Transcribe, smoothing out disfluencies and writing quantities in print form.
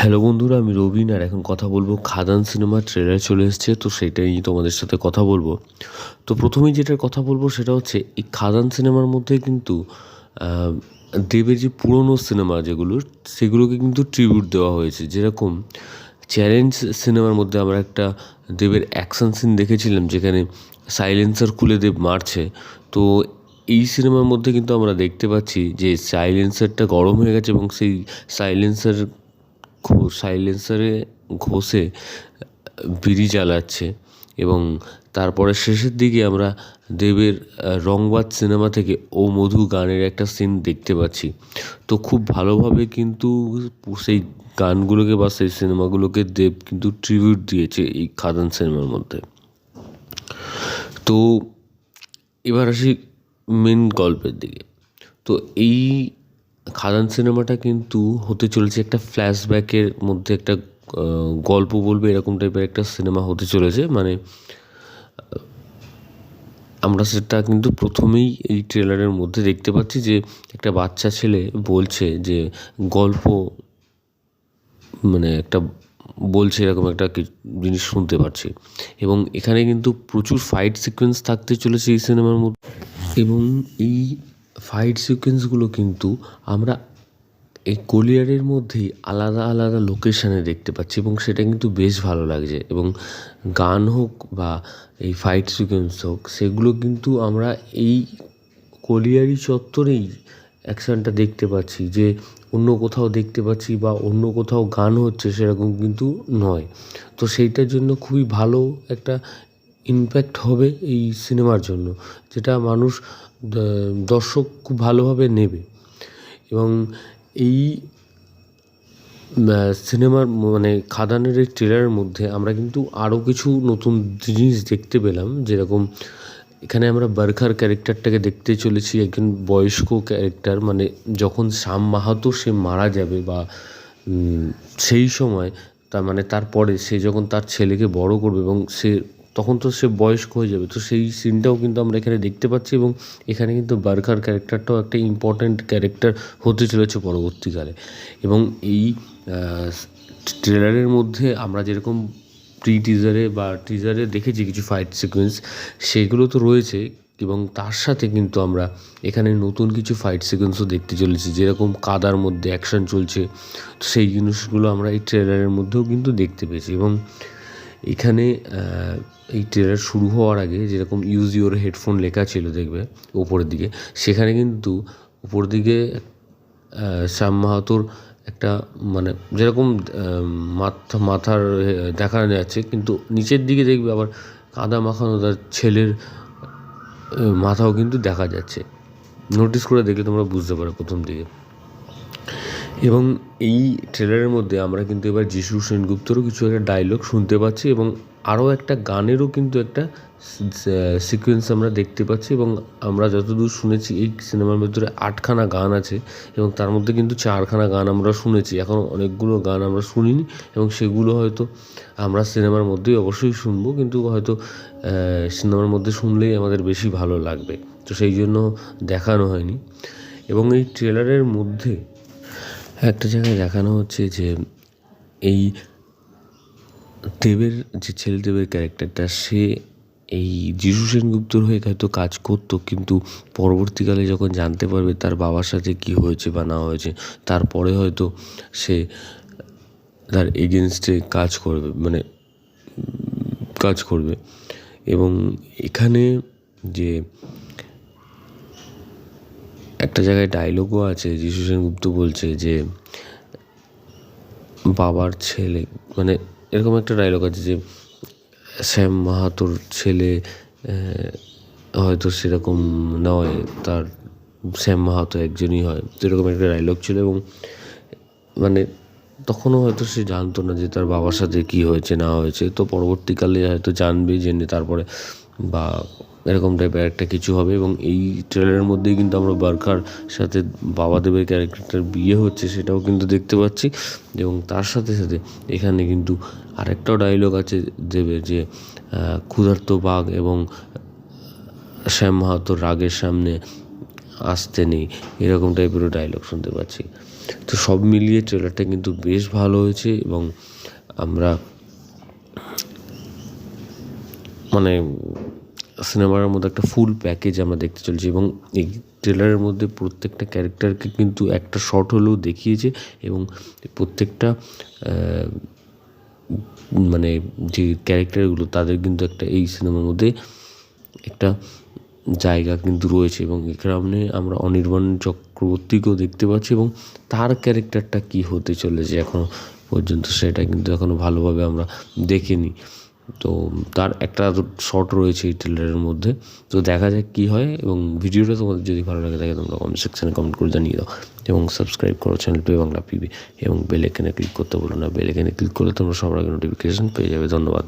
Hello বন্ধুরা, আমি রবিন আর এখন কথা বলবো খাদান সিনেমার ট্রেলার চলে এসেছে, তো সেটাই তোমাদের সাথে কথা বলবো। তো প্রথমেই যেটার কথা বলবো সেটা হচ্ছে এই খাদান সিনেমার মধ্যে কিন্তু আহ, দেবের যে পুরনো সিনেমা যেগুলো সেগুলোকে কিন্তু ট্রিবিউট দেওয়া হয়েছে। যেরকম চ্যালেঞ্জ সিনেমার মধ্যে আমরা একটা দেবের অ্যাকশন সিন দেখেছিলাম যেখানে সাইলেন্সার খুলে দেব মারছে। তো এই সিনেমার মধ্যে কিন্তু আমরা দেখতে পাচ্ছি যে সাইলেন্সারটা গরম হয়ে গেছে এবং সেই সাইলেন্সার সাইলেন্সারে ঘষে বিড়ি জ্বালাচ্ছে। এবং তারপরে শেষের দিকে আমরা দেবের রংবাজ সিনেমা থেকে ও মধু গানের একটা সিন দেখতে পাচ্ছি। তো খুব ভালোভাবে কিন্তু সেই গানগুলোকে বা সেই সিনেমাগুলোকে দেব কিন্তু ট্রিবিউট দিয়েছে এই খাদান সিনেমার মধ্যে। তো এবার আসি মেন গল্পের দিকে। তো এই খাদান সিনেমাটা কিন্তু হতে চলেছে একটা ফ্ল্যাশব্যাকের মধ্যে একটা গল্প বলবে এরকম টাইপের একটা সিনেমা হতে চলেছে। মানে আমরা সেটা কিন্তু প্রথমেই এই ট্রেলারের মধ্যে দেখতে পাচ্ছি যে একটা বাচ্চা ছেলে বলছে যে গল্প, মানে একটা বলছে এরকম একটা জিনিস শুনতে পাচ্ছি। এবং এখানে কিন্তু প্রচুর ফাইট সিকোয়েন্স থাকতে চলেছে এই সিনেমার মধ্যে। এবং এই ফাইট সিকোয়েন্সগুলো কিন্তু আমরা এই কোলিয়ারের মধ্যেই আলাদা আলাদা লোকেশানে দেখতে পাচ্ছি এবং সেটা কিন্তু বেশ ভালো লাগছে। এবং গান হোক বা এই ফাইট সিকোয়েন্স হোক, সেগুলো কিন্তু আমরা এই কোলিয়ারি চত্বরেই অ্যাকশানটা দেখতে পাচ্ছি, যে অন্য কোথাও দেখতে পাচ্ছি বা অন্য কোথাও গান হচ্ছে সেরকম কিন্তু নয়। তো সেইটার জন্য খুবই ভালো একটা ইমপ্যাক্ট হবে এই সিনেমার জন্য, যেটা মানুষ দর্শক খুব ভালোভাবে নেবে। এবং এই সিনেমার মানে খাদানের এই ট্রেলারের মধ্যে আমরা কিন্তু আরও কিছু নতুন জিনিস দেখতে পেলাম। যেরকম এখানে আমরা বরখার ক্যারেক্টারটাকে দেখতে চলেছি, একজন বয়স্ক ক্যারেক্টার। মানে যখন শ্যাম মাহাতো সে মারা যাবে বা সেই সময় তার মানে তারপরে সে যখন তার ছেলেকে বড় করবে এবং সে তখন তো সে বয়স্ক হয়ে যাবে, তো সেই সিনটাও কিন্তু আমরা এখানে দেখতে পাচ্ছি। এবং এখানে কিন্তু বরখার ক্যারেক্টারটাও একটা ইম্পর্ট্যান্ট ক্যারেক্টার হতে চলেছে পরবর্তীকালে। এবং এই ট্রেলারের মধ্যে আমরা যেরকম টিজারে বা টিজারে দেখেছি কিছু ফাইট সিকোয়েন্স, সেগুলো তো রয়েছে। এবং তার সাথে কিন্তু আমরা এখানে নতুন কিছু ফাইট সিকোয়েন্সও দেখতে চলেছি, যেরকম কাদার মধ্যে অ্যাকশন চলছে। তো সেই জিনিসগুলো আমরা এই ট্রেলারের মধ্যেও কিন্তু দেখতে পেয়েছি। এবং এখানে এই ট্রেলার শুরু হওয়ার আগে যেরকম ইউজ ইউর হেডফোন লেখা ছিল দেখবে ওপরের দিকে, সেখানে কিন্তু উপর দিকে শ্যাম মাহাতোর একটা মানে যেরকম মাথার দেখা যাচ্ছে, কিন্তু নিচের দিকে দেখবে আবার কাদা মাখানো তার ছেলের মাথাও কিন্তু দেখা যাচ্ছে। নোটিস করে দেখলে তোমরা বুঝতে পারো প্রথম দিকে। এবং এই ট্রেলারের মধ্যে আমরা কিন্তু এবার যিশু সেনগুপ্তরও কিছু একটা ডায়লগ শুনতে পাচ্ছি এবং আরও একটা গানেরও কিন্তু একটা সিকোয়েন্স আমরা দেখতে পাচ্ছি। এবং আমরা যতদূর শুনেছি এই সিনেমার ভিতরে 8খানা গান আছে এবং তার মধ্যে কিন্তু 4খানা গান আমরা শুনেছি, এখন অনেকগুলো গান আমরা শুনিনি এবং সেগুলো হয়তো আমরা সিনেমার মধ্যেই অবশ্যই শুনবো, কিন্তু হয়তো সিনেমার মধ্যে শুনলেই আমাদের বেশি ভালো লাগবে, তো সেই জন্য দেখানো হয়নি। এবং এই ট্রেলারের মধ্যে একটা জায়গায় দেখানো হচ্ছে যে এই দেবের যে ছেলে দেবের ক্যারেক্টারটা, সে এই যিশু সেনগুপ্তর হয়ে হয়তো কাজ করতো, কিন্তু পরবর্তীকালে যখন জানতে পারবে তার বাবার সাথে কী হয়েছে বা না হয়েছে, তারপরে হয়তো সে তার এগেনস্টে কাজ করবে, মানে কাজ করবে। এবং এখানে যে একটা জায়গায় ডায়লগও আছে, যিশু সেনগুপ্ত বলছে যে বাবার ছেলে, মানে এরকম একটা ডায়লগ আছে যে শ্যাম মাহাতোর ছেলে হয়তো সেরকম নয়, তার শ্যাম মাহাতো একজনই হয়, তো এরকম একটা ডায়লগ ছিল। এবং মানে তখনও হয়তো সে জানতো না যে তার বাবার সাথে কী হয়েছে না হয়েছে, তো পরবর্তীকালে হয়তো জানবে, জেনে তারপরে বা এরকম টাইপের একটা কিছু হবে। এবং এই ট্রেলারের মধ্যেই কিন্তু আমরা বরখার সাথে বাবাদেবের ক্যারেক্টারটার বিয়ে হচ্ছে সেটাও কিন্তু দেখতে পাচ্ছি। এবং তার সাথে সাথে এখানে কিন্তু আরেকটাও ডায়লগ আছে দেবের, যে ক্ষুধার্ত বাঘ এবং শ্যাম মাহাতোর রাগের সামনে আসতে নেই, এরকম টাইপেরও ডায়লগ শুনতে পাচ্ছি। তো সব মিলিয়ে ট্রেলারটা কিন্তু বেশ ভালো হয়েছে এবং আমরা মানে সিনেমার মধ্যে একটা ফুল প্যাকেজ আমরা দেখতে চলেছি এবং এই ট্রেলারের মধ্যে প্রত্যেকটা ক্যারেক্টারকে কিন্তু একটা শট হলেও দেখিয়েছে এবং প্রত্যেকটা মানে যে ক্যারেক্টারগুলো তাদের কিন্তু একটা এই সিনেমার মধ্যে একটা জায়গা কিন্তু রয়েছে এবং এখানে আমরা অনির্বাণ চক্রবর্তীকেও দেখতে পাচ্ছি এবং তার ক্যারেক্টারটা কী হতে চলেছে এখনও পর্যন্ত সেটা কিন্তু এখনও ভালোভাবে আমরা দেখিনি। তো তার একটা শট রয়েছে এই ট্রেলারের মধ্যে। তো দেখা যাক কী হয় এবং ভিডিওটা তোমাদের যদি ভালো লাগে থাকে তোমরা কমেন্ট সেকশানে কমেন্ট করে জানিয়ে দাও এবং সাবস্ক্রাইব করো চ্যানেল পেয়ে বাংলা পিবি এবং বেল আইকনে ক্লিক করতে বলো না। বেল আইকনে ক্লিক করলে তোমরা সবার আগে নোটিফিকেশান পেয়ে যাবে। ধন্যবাদ।